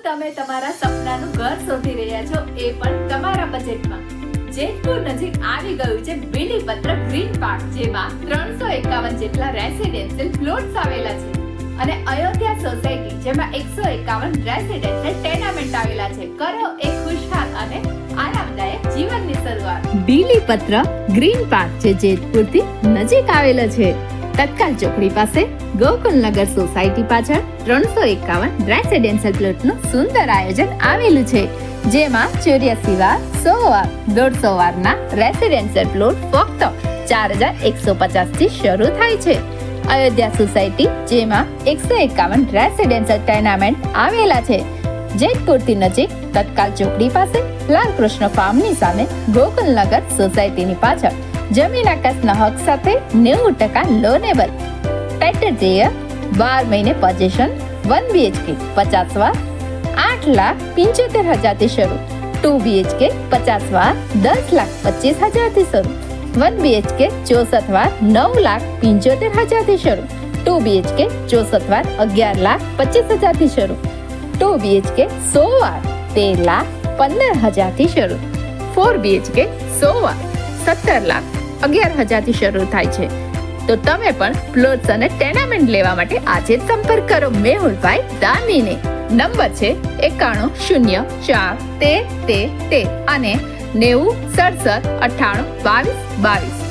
તમે તમારા સપનાનું ઘર શોધી રહ્યા છો એ પણ તમારા બજેટમાં? જેતપુર નજીક આવી ગયું છે બીલીપત્ર ગ્રીન પાર્ક, જેમાં 351 જેટલા રેસિડેન્શિયલ પ્લોટ્સ આવેલા છે અને અયોધ્યા સોસાયટી, જેમાં 151 રેસિડેન્શિયલ ટેનામેન્ટ આવેલા છે. કરો એક ખુશહાલ અને આરામદાયક જીવનની શરૂઆત. બીલીપત્ર ગ્રીન પાર્ક જે જેતપુરથી નજીક આવેલો છે. તત્કાલ ચોકડી પાસે ગોકુલનગર સોસાયટી પાછળ 351 રેસિડેન્શિયલ પ્લોટનું સુંદર આયોજન આવેલું છે, જેમાં 84 વાર, 100 વાર, 150 વારના રેસિડેન્શિયલ પ્લોટ ફક્ત 4150 થી શરૂ થાય છે. અયોધ્યા સોસાયટી, જેમાં 151 રેસિડેન્શિયલ ટેનામેન્ટ આવેલા છે. જેતપુરથી નજીક તત્કાલ ચોકડી પાસે લાલકૃષ્ણ ફાર્મની સામે ગોકુલનગર સોસાયટીની પાછળ જમીન આકાશના હક સાથે 90% લોનેબલ. પેટેજેય 12 મહિને પોઝેશન. 1 BHK 50 વાર 8,75,000 થી શરૂ. 2 BHK 50 વાર 10,25,000 થી શરૂ. 1 BHK 64 વાર 9,75,000 થી શરૂ. 2 BHK 64 વાર 11,25,000 થી શરૂ. 2 BHK 100 વાર 13,15,000 થી શરૂ. 4 BHK 100 વાર 17,11,000 થી શરૂ થાય છે. તો તમે પણ પ્લોટ્સ અને ટેનામેન્ટ લેવા માટે આજે જ સંપર્ક કરો મેહુલભાઈ દામીને. નંબર છે 91041313 અને 9067982222.